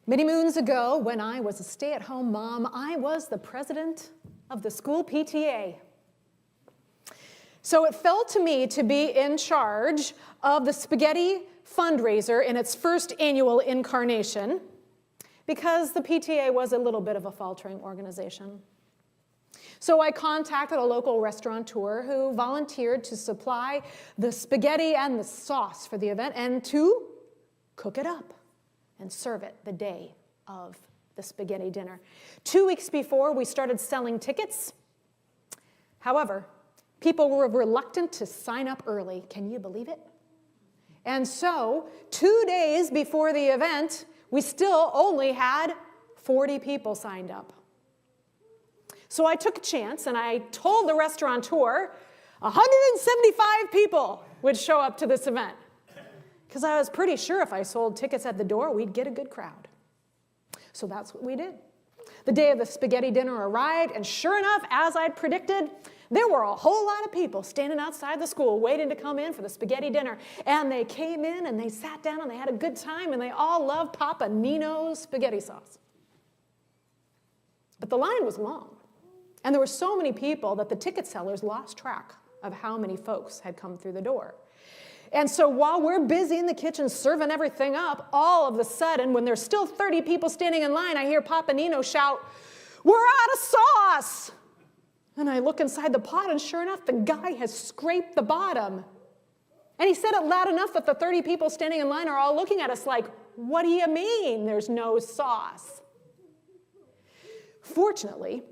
Many moons ago, when I was a stay-at-home mom, I was the president of the school PTA. So it fell to me to be in charge of the spaghetti fundraiser in its first annual incarnation, because the PTA was a little bit of a faltering organization. So I contacted a local restaurateur who volunteered to supply the spaghetti and the sauce for the event and to cook it up and serve it the day of the spaghetti dinner. 2 weeks before, we started selling tickets. However, people were reluctant to sign up early. Can you believe it? And so, 2 days before the event, we still only had 40 people signed up. So I took a chance and I told the restaurateur 175 people would show up to this event, because I was pretty sure if I sold tickets at the door, we'd get a good crowd. So that's what we did. The day of the spaghetti dinner arrived, and sure enough, as I'd predicted, there were a whole lot of people standing outside the school waiting to come in for the spaghetti dinner. And they came in and they sat down and they had a good time, and they all loved Papa Nino's spaghetti sauce. But the line was long, and there were so many people that the ticket sellers lost track of how many folks had come through the door. And so while we're busy in the kitchen serving everything up, all of a sudden, when there's still 30 people standing in line, I hear Papa Nino shout, "We're out of sauce!" And I look inside the pot, and sure enough, the guy has scraped the bottom. And he said it loud enough that the 30 people standing in line are all looking at us like, "What do you mean there's no sauce?" Fortunately,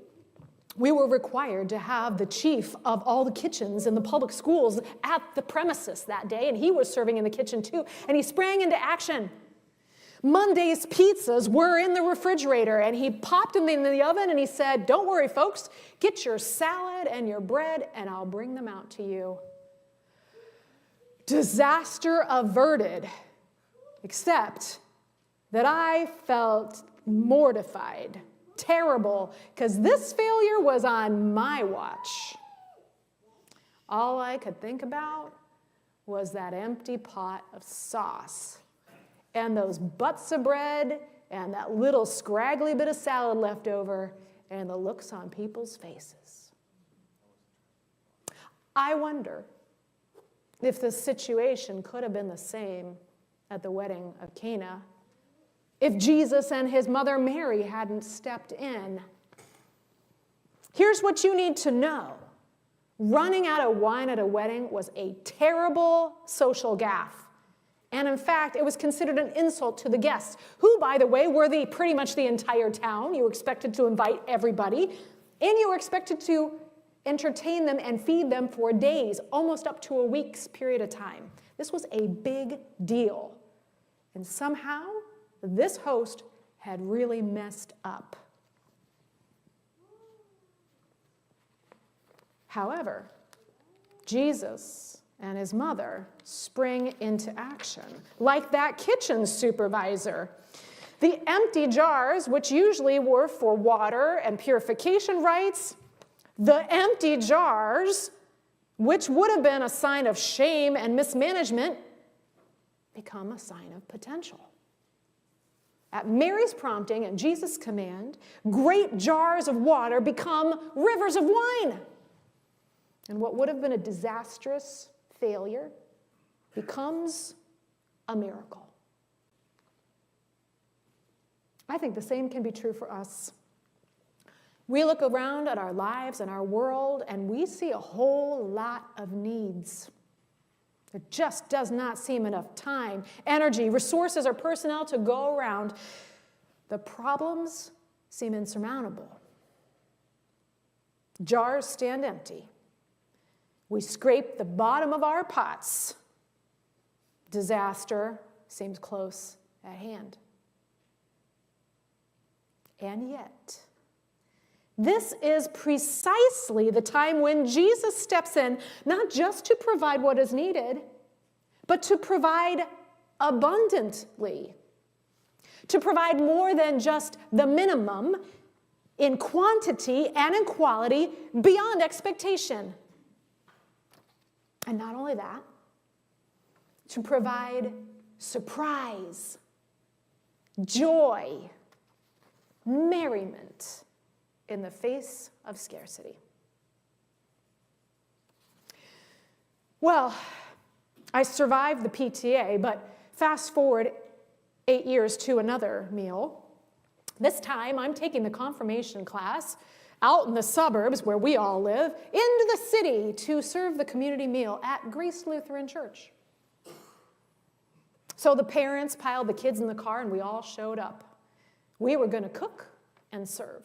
we were required to have the chief of all the kitchens in the public schools at the premises that day, and he was serving in the kitchen too, and he sprang into action. Monday's pizzas were in the refrigerator, and he popped them in the oven, and he said, "Don't worry, folks, get your salad and your bread, and I'll bring them out to you." Disaster averted, except that I felt mortified, terrible, because this failure was on my watch. All I could think about was that empty pot of sauce and those butts of bread and that little scraggly bit of salad left over and the looks on people's faces. I wonder if the situation could have been the same at the wedding of Cana if Jesus and his mother Mary hadn't stepped in. Here's what you need to know. Running out of wine at a wedding was a terrible social gaffe. And in fact, it was considered an insult to the guests, who, by the way, were pretty much the entire town. You were expected to invite everybody, and you were expected to entertain them and feed them for days, almost up to a week's period of time. This was a big deal. And somehow, this host had really messed up. However, Jesus and his mother spring into action, like that kitchen supervisor. The empty jars, which usually were for water and purification rites, the empty jars, which would have been a sign of shame and mismanagement, become a sign of potential. At Mary's prompting and Jesus' command, great jars of water become rivers of wine. And what would have been a disastrous failure becomes a miracle. I think the same can be true for us. We look around at our lives and our world, and we see a whole lot of needs. There just does not seem enough time, energy, resources, or personnel to go around. The problems seem insurmountable. Jars stand empty. We scrape the bottom of our pots. Disaster seems close at hand. And yet, this is precisely the time when Jesus steps in, not just to provide what is needed, but to provide abundantly, to provide more than just the minimum in quantity and in quality beyond expectation. And not only that, to provide surprise joy, merriment in the face of scarcity. Well, I survived the PTA, but fast forward 8 years to another meal. This time, I'm taking the confirmation class out in the suburbs where we all live, into the city to serve the community meal at Grace Lutheran Church. So the parents piled the kids in the car and we all showed up. We were going to cook and serve.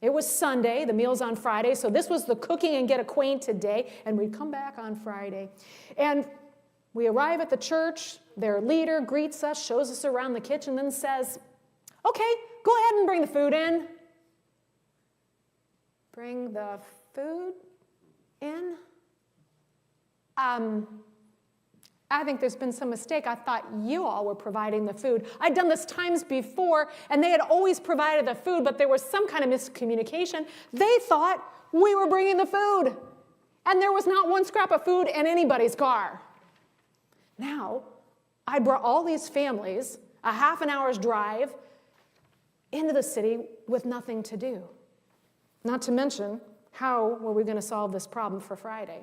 It was Sunday, the meal's on Friday, so this was the cooking and get acquainted day, and we'd come back on Friday. And we arrive at the church, their leader greets us, shows us around the kitchen, then says, okay, go ahead and bring the food in. Bring the food in? I think there's been some mistake. I thought you all were providing the food. I'd done this times before, and they had always provided the food, but there was some kind of miscommunication. They thought we were bringing the food, and there was not one scrap of food in anybody's car. Now, I brought all these families a half an hour's drive into the city with nothing to do. Not to mention, how were we going to solve this problem for Friday?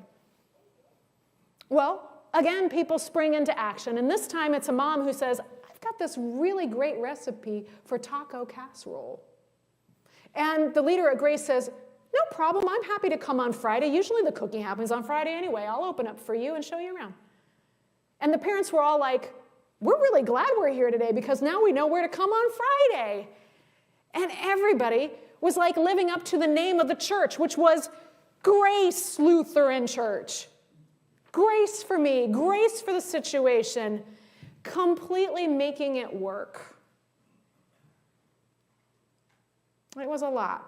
Well, again, people spring into action, and this time it's a mom who says, I've got this really great recipe for taco casserole. And the leader at Grace says, no problem, I'm happy to come on Friday. Usually the cooking happens on Friday anyway. I'll open up for you and show you around. And the parents were all like, we're really glad we're here today because now we know where to come on Friday. And everybody was like living up to the name of the church, which was Grace Lutheran Church. Grace for me, grace for the situation, completely making it work. It was a lot,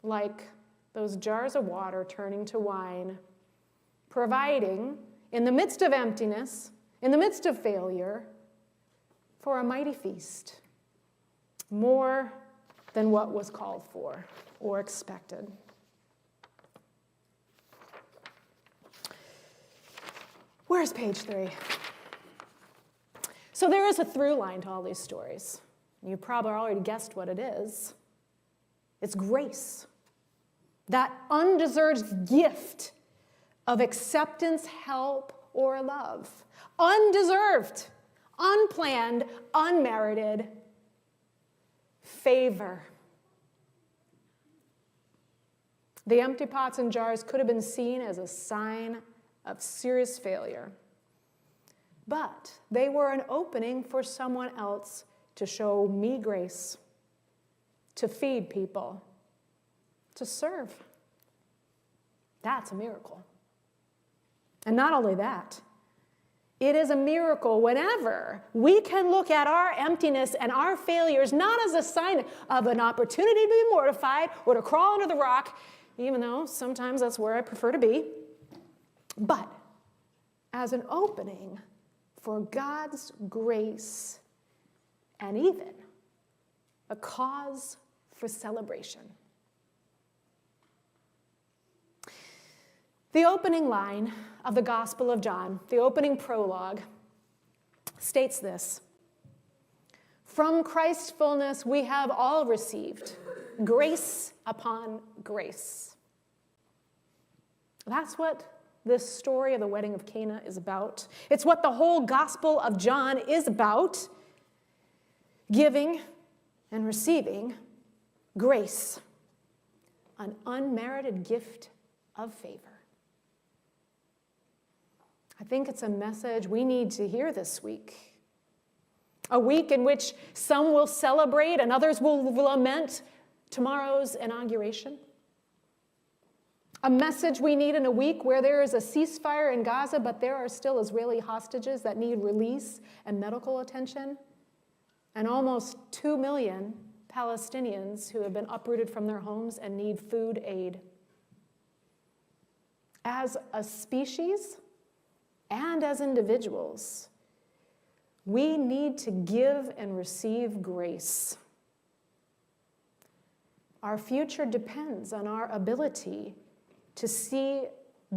like those jars of water turning to wine, providing, in the midst of emptiness, in the midst of failure, for a mighty feast, more than what was called for or expected. Where's page 3? So there is a through line to all these stories. You probably already guessed what it is. It's grace. That undeserved gift of acceptance, help, or love. Undeserved, unplanned, unmerited favor. The empty pots and jars could have been seen as a sign of serious failure, but they were an opening for someone else to show me grace, to feed people, to serve. That's a miracle. And not only that, it is a miracle whenever we can look at our emptiness and our failures not as a sign of an opportunity to be mortified or to crawl under the rock, even though sometimes that's where I prefer to be, but as an opening for God's grace and even a cause for celebration. The opening line of the Gospel of John, the opening prologue, states this: from Christ's fullness we have all received grace upon grace. That's what this story of the wedding of Cana is about. It's what the whole Gospel of John is about: giving and receiving grace, an unmerited gift of favor. I think it's a message we need to hear this week. A week in which some will celebrate and others will lament tomorrow's inauguration. A message we need in a week where there is a ceasefire in Gaza, but there are still Israeli hostages that need release and medical attention, and almost 2 million Palestinians who have been uprooted from their homes and need food aid. As a species and as individuals, we need to give and receive grace. Our future depends on our ability to see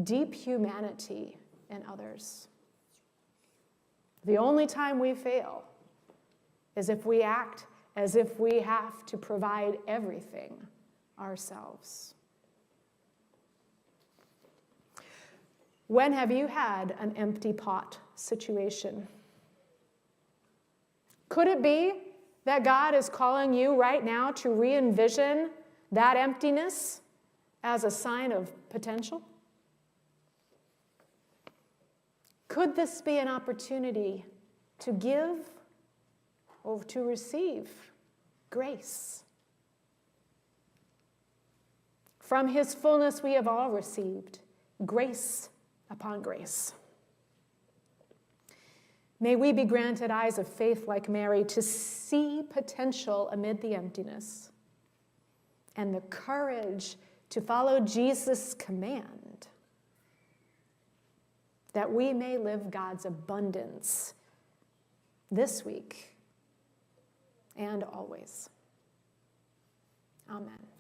deep humanity in others. The only time we fail is if we act as if we have to provide everything ourselves. When have you had an empty pot situation? Could it be that God is calling you right now to re-envision that emptiness as a sign of potential? Could this be an opportunity to give or to receive grace? From his fullness we have all received grace upon grace. May we be granted eyes of faith like Mary to see potential amid the emptiness and the courage to follow Jesus' command that we may live God's abundance this week and always. Amen.